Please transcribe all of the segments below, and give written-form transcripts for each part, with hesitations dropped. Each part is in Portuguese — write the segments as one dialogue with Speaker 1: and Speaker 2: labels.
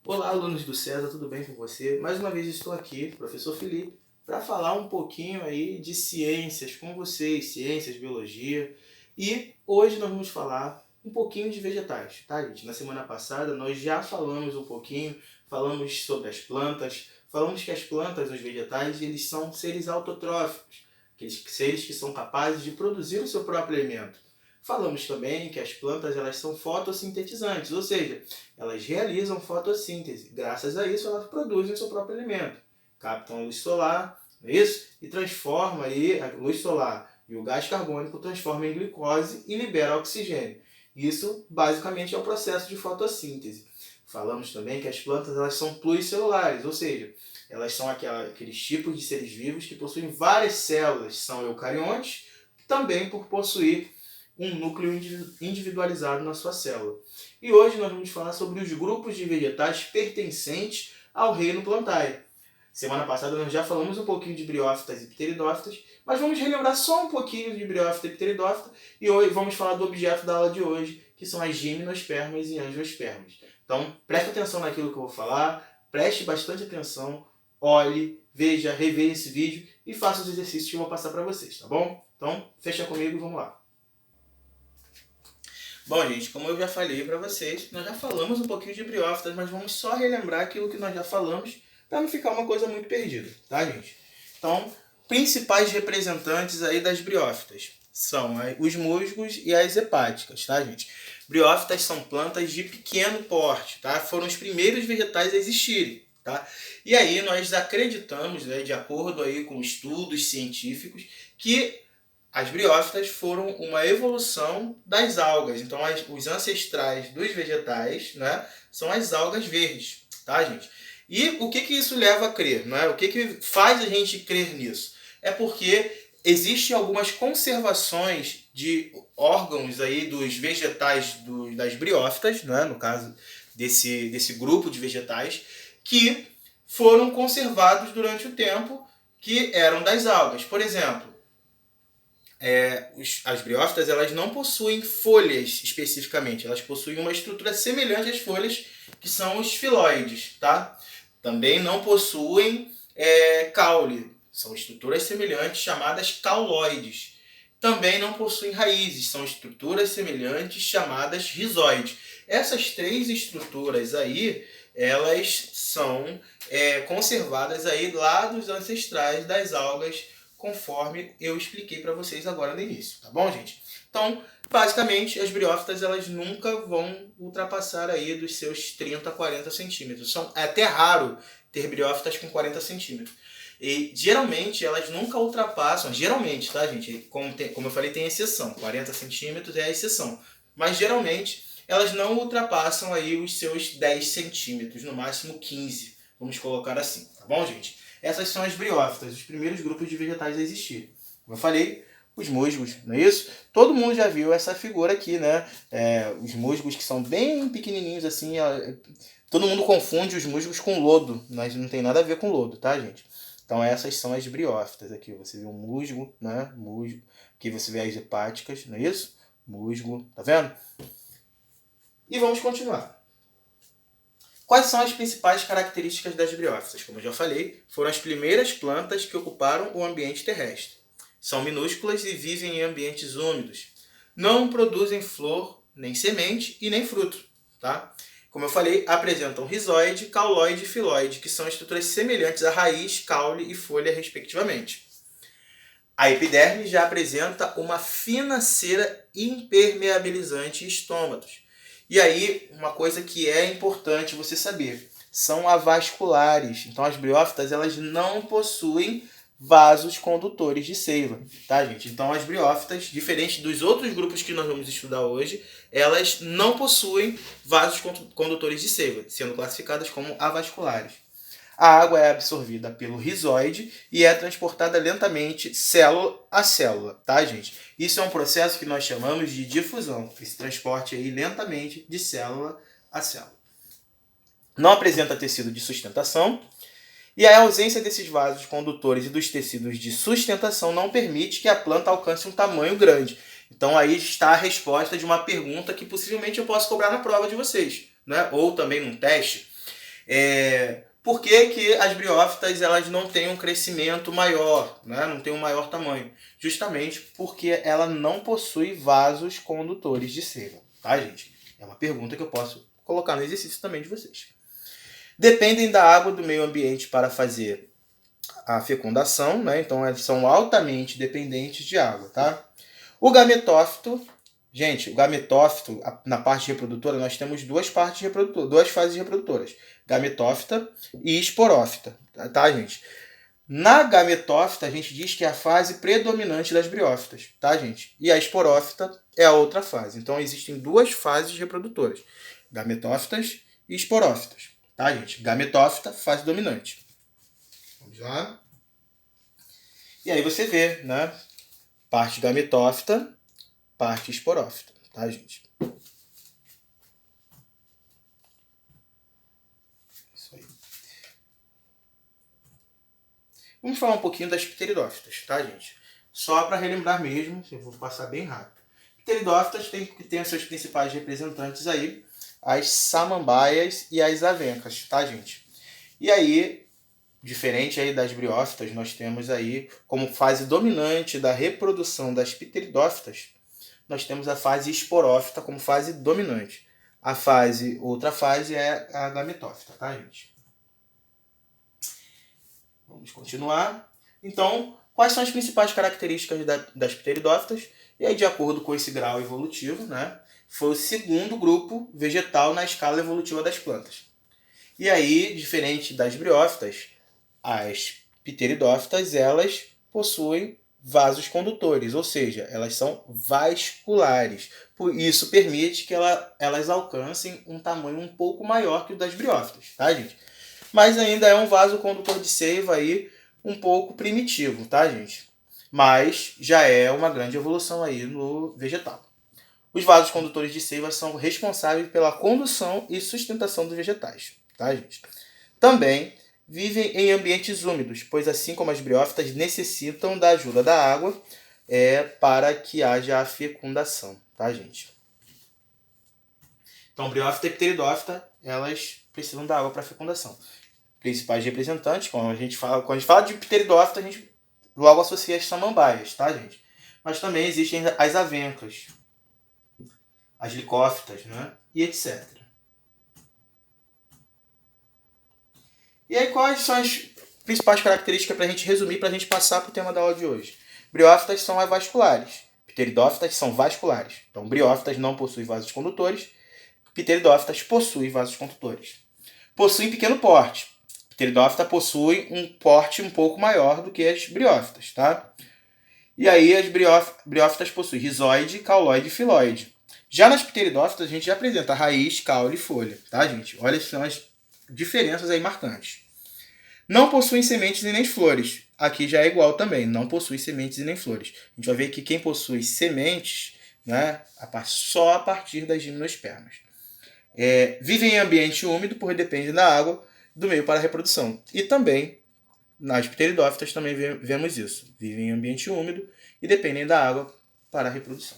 Speaker 1: Olá, alunos do César, tudo bem com você? Mais uma vez estou aqui, professor Felipe, para falar um pouquinho aí de ciências com vocês, ciências, biologia. E hoje nós vamos falar um pouquinho de vegetais, tá, gente? Na semana passada nós já falamos um pouquinho, falamos sobre as plantas, falamos que as plantas, os vegetais, eles são seres autotróficos, aqueles seres que são capazes de produzir o seu próprio alimento. Falamos também que as plantas elas são fotossintetizantes, ou seja, elas realizam fotossíntese. Graças a isso, elas produzem o seu próprio alimento. Captam a luz solar, não é isso? E transforma aí a luz solar e o gás carbônico transforma em glicose e libera oxigênio. Isso, basicamente, é o processo de fotossíntese. Falamos também que as plantas elas são pluricelulares, ou seja, elas são aqueles tipos de seres vivos que possuem várias células, são eucariontes, também por possuir um núcleo individualizado na sua célula. E hoje nós vamos falar sobre os grupos de vegetais pertencentes ao reino Plantae. Semana passada nós já falamos um pouquinho de briófitas e pteridófitas, mas vamos relembrar só um pouquinho de briófita e pteridófita e hoje vamos falar do objeto da aula de hoje, que são as gimnospermas e angiospermas. Então, preste atenção naquilo que eu vou falar, preste bastante atenção, olhe, veja, reveja esse vídeo e faça os exercícios que eu vou passar para vocês, tá bom? Então, fecha comigo e vamos lá. Bom, gente, como eu já falei para vocês, nós já falamos um pouquinho de briófitas, mas vamos só relembrar aquilo que nós já falamos para não ficar uma coisa muito perdida, tá, gente? Então, principais representantes aí das briófitas são os musgos e as hepáticas, tá, gente? Briófitas são plantas de pequeno porte, tá? Foram os primeiros vegetais a existirem, tá? E aí nós acreditamos, né, de acordo aí com estudos científicos, que as briófitas foram uma evolução das algas. Então, os ancestrais dos vegetais, né, são as algas verdes, tá, gente? E o que isso leva a crer? Né? O que faz a gente crer nisso? É porque existem algumas conservações de órgãos aí dos vegetais das briófitas, né, no caso desse grupo de vegetais, que foram conservados durante o tempo que eram das algas. Por exemplo, as briófitas elas não possuem folhas especificamente, elas possuem uma estrutura semelhante às folhas, que são os filóides, tá? Também não possuem caule, são estruturas semelhantes chamadas cauloides. Também não possuem raízes, são estruturas semelhantes chamadas rizóides. Essas três estruturas aí, elas são conservadas aí lá dos ancestrais das algas, conforme eu expliquei para vocês agora no início, tá bom, gente? Então, basicamente, as briófitas elas nunca vão ultrapassar aí dos seus 30 a 40 centímetros. É até raro ter briófitas com 40 centímetros. E geralmente elas nunca ultrapassam, geralmente, tá, gente? Como eu falei, tem exceção, 40 centímetros é a exceção. Mas geralmente elas não ultrapassam aí os seus 10 centímetros, no máximo 15, vamos colocar assim, tá bom, gente? Essas são as briófitas, os primeiros grupos de vegetais a existir. Como eu falei, os musgos, não é isso? Todo mundo já viu essa figura aqui, né? Os musgos que são bem pequenininhos assim. Todo mundo confunde os musgos com lodo, mas não tem nada a ver com lodo, tá, gente? Então essas são as briófitas aqui. Você vê um musgo, né? Musgo. Aqui você vê as hepáticas, não é isso? Musgo, tá vendo? E vamos continuar. Quais são as principais características das briófitas? Como eu já falei, foram as primeiras plantas que ocuparam o ambiente terrestre. São minúsculas e vivem em ambientes úmidos. Não produzem flor, nem semente e nem fruto. Tá? Como eu falei, apresentam rizóide, cauloide e filóide, que são estruturas semelhantes à raiz, caule e folha, respectivamente. A epiderme já apresenta uma fina cera impermeabilizante e estômatos. E aí, uma coisa que é importante você saber, são avasculares. Então, as briófitas elas não possuem vasos condutores de seiva, tá, gente? Então, as briófitas, diferente dos outros grupos que nós vamos estudar hoje, elas não possuem vasos condutores de seiva, sendo classificadas como avasculares. A água é absorvida pelo rizóide e é transportada lentamente célula a célula, tá, gente? Isso é um processo que nós chamamos de difusão, esse transporte aí lentamente de célula a célula. Não apresenta tecido de sustentação e a ausência desses vasos condutores e dos tecidos de sustentação não permite que a planta alcance um tamanho grande. Então aí está a resposta de uma pergunta que possivelmente eu posso cobrar na prova de vocês, né? Ou também num teste. Por que que as briófitas elas não têm um crescimento maior, né? Não tem um maior tamanho? Justamente porque ela não possui vasos condutores de seiva, tá, gente? É uma pergunta que eu posso colocar no exercício também de vocês. Dependem da água do meio ambiente para fazer a fecundação, né? Então elas são altamente dependentes de água, tá? O gametófito, gente, o gametófito, na parte reprodutora, nós temos duas fases reprodutoras, gametófita e esporófita, tá, gente? Na gametófita, a gente diz que é a fase predominante das briófitas, tá, gente? E a esporófita é a outra fase. Então existem duas fases reprodutoras, gametófitas e esporófitas, tá, gente? Gametófita, fase dominante. Vamos lá. E aí você vê, né? Parte gametófita, parte esporófita, tá, gente? Isso aí. Vamos falar um pouquinho das pteridófitas, tá, gente? Só para relembrar mesmo, eu vou passar bem rápido. Pteridófitas tem os seus principais representantes aí, as samambaias e as avencas, tá, gente? E aí, diferente aí das briófitas, nós temos aí como fase dominante da reprodução das pteridófitas, nós temos a fase esporófita como fase dominante. Outra fase é a gametófita, tá, gente? Vamos continuar. Então, quais são as principais características das pteridófitas? E aí, de acordo com esse grau evolutivo, né, foi o segundo grupo vegetal na escala evolutiva das plantas. E aí, diferente das briófitas, as pteridófitas, elas possuem vasos condutores, ou seja, elas são vasculares. Por isso permite que elas alcancem um tamanho um pouco maior que o das briófitas, tá, gente? Mas ainda é um vaso condutor de seiva aí um pouco primitivo, tá, gente? Mas já é uma grande evolução aí no vegetal. Os vasos condutores de seiva são responsáveis pela condução e sustentação dos vegetais, tá, gente? Também vivem em ambientes úmidos, pois assim como as briófitas necessitam da ajuda da água para que haja a fecundação, tá, gente? Então, briófita e pteridófita, elas precisam da água para fecundação. Principais representantes, quando a gente fala de pteridófita, a gente logo associa as samambaias, tá, gente? Mas também existem as avencas, as licófitas, né? E etc. E aí, quais são as principais características para a gente resumir, para a gente passar para o tema da aula de hoje? Briófitas são avasculares, pteridófitas são vasculares. Então, briófitas não possuem vasos condutores, pteridófitas possuem vasos condutores. Possuem pequeno porte. Pteridófita possui um porte um pouco maior do que as briófitas, tá? E aí as briófitas possuem rizoide, cauloide e filóide. Já nas pteridófitas a gente já apresenta raiz, caule e folha, tá, gente? Olha, são as diferenças aí marcantes. Não possuem sementes e nem flores. Aqui já é igual também, não possui sementes e nem flores. A gente vai ver que quem possui sementes, né, só a partir das gimnospermas. Vivem em ambiente úmido, porque depende da água do meio para a reprodução. E também, nas pteridófitas também vemos isso. Vivem em ambiente úmido e dependem da água para a reprodução.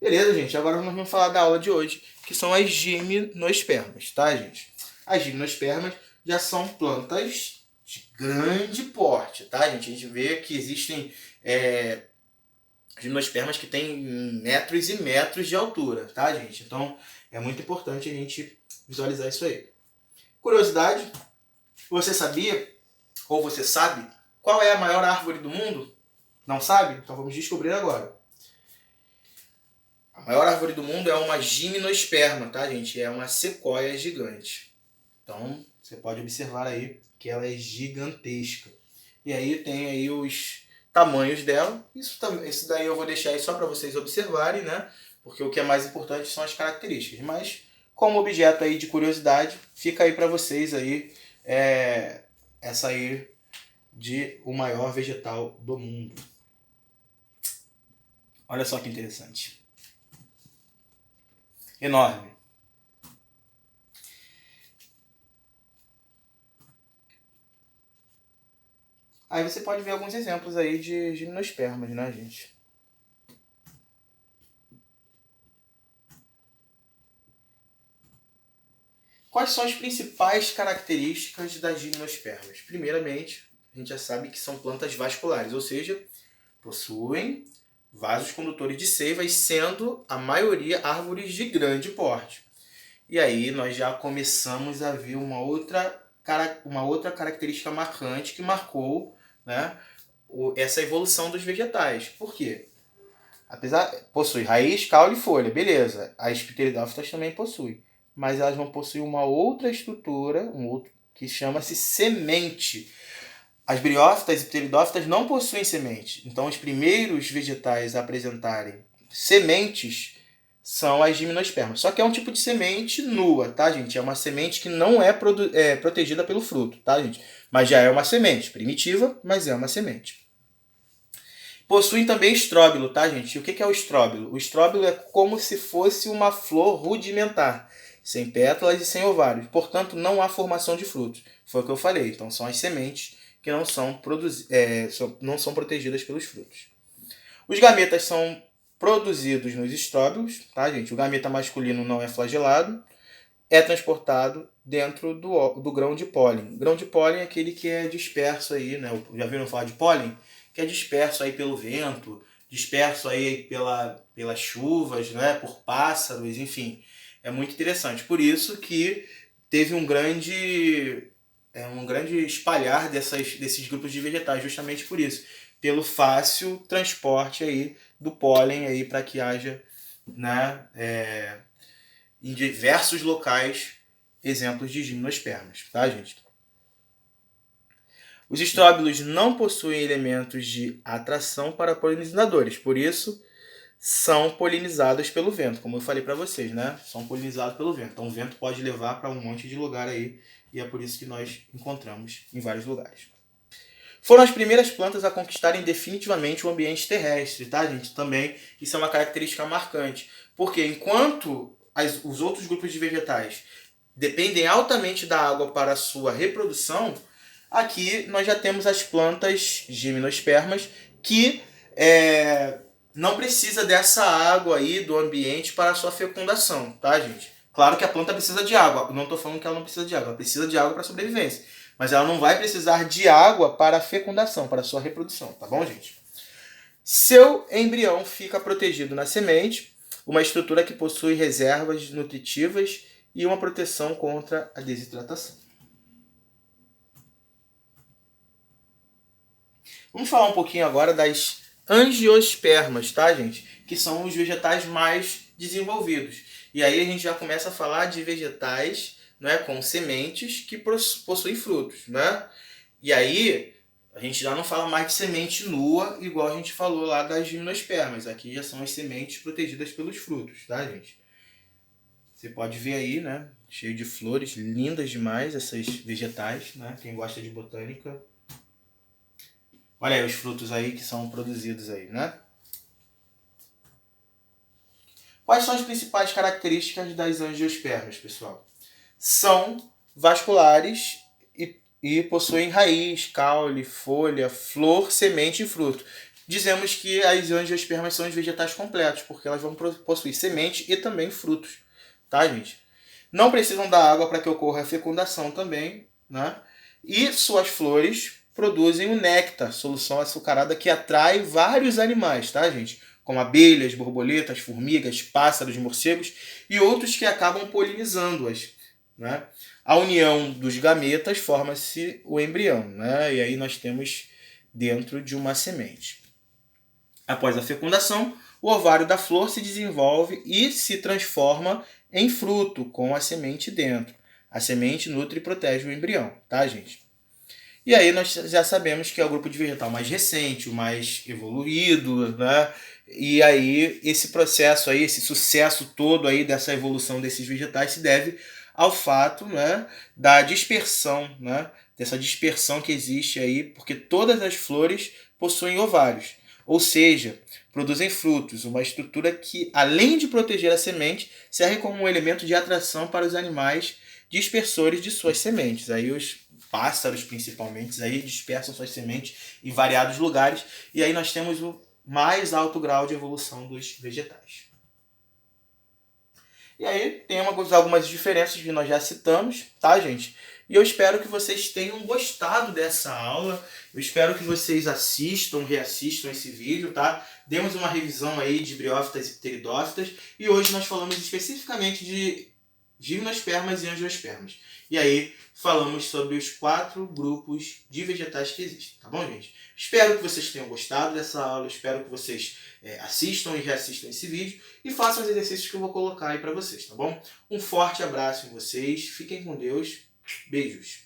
Speaker 1: Beleza, gente? Agora nós vamos falar da aula de hoje, que são as gimnospermas, tá, gente? As gimnospermas já são plantas de grande porte, tá, gente? A gente vê que existem gimnospermas que têm metros e metros de altura, tá, gente? Então, é muito importante a gente visualizar isso aí. Curiosidade, você sabia, ou você sabe, qual é a maior árvore do mundo? Não sabe? Então vamos descobrir agora. A maior árvore do mundo é uma gimnosperma, tá, gente? É uma sequoia gigante. Então, você pode observar aí que ela é gigantesca. E aí tem aí os tamanhos dela. Isso daí eu vou deixar aí só para vocês observarem, né? Porque o que é mais importante são as características. Mas, como objeto aí de curiosidade, fica aí para vocês aí essa aí de o maior vegetal do mundo. Olha só que interessante. Enorme. Aí você pode ver alguns exemplos aí de gimnospermas, né, gente? Quais são as principais características das gimnospermas? Primeiramente, a gente já sabe que são plantas vasculares, ou seja, possuem vasos condutores de seiva, sendo a maioria árvores de grande porte. E aí nós já começamos a ver uma outra característica marcante que marcou, né, essa evolução dos vegetais. Por quê? Apesar possui raiz, caule e folha, beleza. As pteridófitas também possuem, mas elas vão possuir uma outra estrutura, que chama-se semente. As briófitas e pteridófitas não possuem semente. Então, os primeiros vegetais a apresentarem sementes são as gimnospermas. Só que é um tipo de semente nua, tá, gente? É uma semente que não é protegida pelo fruto, tá, gente? Mas já é uma semente primitiva, mas é uma semente. Possuem também estróbilo, tá, gente? E o que é o estróbilo? O estróbilo é como se fosse uma flor rudimentar, sem pétalas e sem ovários. Portanto, não há formação de frutos. Foi o que eu falei. Então, são as sementes que não são protegidas pelos frutos. Os gametas são produzidos nos estróbilos, tá, gente? O gameta masculino não é flagelado, é transportado dentro do grão de pólen. O grão de pólen é aquele que é disperso aí, né? Já viram falar de pólen? Que é disperso aí pelo vento, disperso aí pelas chuvas, né? Por pássaros, enfim. É muito interessante. Por isso que teve um grande espalhar desses grupos de vegetais, justamente por isso, pelo fácil transporte aí do pólen aí para que haja, né, em diversos locais exemplos de gimnospermas, tá, gente? Os estróbilos não possuem elementos de atração para polinizadores, por isso são polinizados pelo vento, como eu falei para vocês, né? São polinizados pelo vento. Então o vento pode levar para um monte de lugar aí, e é por isso que nós encontramos em vários lugares. Foram as primeiras plantas a conquistarem definitivamente o ambiente terrestre, tá, gente? Também isso é uma característica marcante, porque enquanto os outros grupos de vegetais dependem altamente da água para a sua reprodução, aqui nós já temos as plantas gimnospermas que não precisa dessa água aí do ambiente para a sua fecundação, tá, gente? Claro que a planta precisa de água. Eu não estou falando que ela não precisa de água. Ela precisa de água para a sobrevivência. Mas ela não vai precisar de água para a fecundação, para a sua reprodução, tá bom, gente? Seu embrião fica protegido na semente, uma estrutura que possui reservas nutritivas e uma proteção contra a desidratação. Vamos falar um pouquinho agora das angiospermas, tá, gente? Que são os vegetais mais desenvolvidos. E aí a gente já começa a falar de vegetais, né, com sementes que possuem frutos, né? E aí a gente já não fala mais de semente nua, igual a gente falou lá das gimnospermas. Aqui já são as sementes protegidas pelos frutos, tá, gente? Você pode ver aí, né? Cheio de flores, lindas demais essas vegetais, né? Quem gosta de botânica. Olha aí os frutos aí que são produzidos aí, né? Quais são as principais características das angiospermas, pessoal? São vasculares e possuem raiz, caule, folha, flor, semente e fruto. Dizemos que as angiospermas são os vegetais completos, porque elas vão possuir semente e também frutos, tá, gente? Não precisam da água para que ocorra a fecundação também, né? E suas flores produzem o néctar, solução açucarada que atrai vários animais, tá, gente? Como abelhas, borboletas, formigas, pássaros, morcegos e outros que acabam polinizando-as, né? A união dos gametas forma-se o embrião, né? E aí nós temos dentro de uma semente. Após a fecundação, o ovário da flor se desenvolve e se transforma em fruto com a semente dentro. A semente nutre e protege o embrião, tá, gente? E aí nós já sabemos que é o grupo de vegetal mais recente, o mais evoluído, né? E aí esse processo aí, esse sucesso todo aí dessa evolução desses vegetais se deve ao fato, né, da dispersão, né, dessa dispersão que existe aí, porque todas as flores possuem ovários, ou seja, produzem frutos, uma estrutura que, além de proteger a semente, serve como um elemento de atração para os animais dispersores de suas sementes. Aí os pássaros, principalmente, aí dispersam suas sementes em variados lugares, e aí nós temos o mais alto grau de evolução dos vegetais. E aí tem algumas diferenças que nós já citamos, tá, gente? E eu espero que vocês tenham gostado dessa aula. Eu espero que vocês assistam, reassistam esse vídeo, tá? Demos uma revisão aí de briófitas e pteridófitas. E hoje nós falamos especificamente de gimnospermas e angiospermas. E aí falamos sobre os 4 grupos de vegetais que existem, tá bom, gente? Espero que vocês tenham gostado dessa aula, espero que vocês assistam e reassistam esse vídeo e façam os exercícios que eu vou colocar aí para vocês, tá bom? Um forte abraço em vocês, fiquem com Deus, beijos!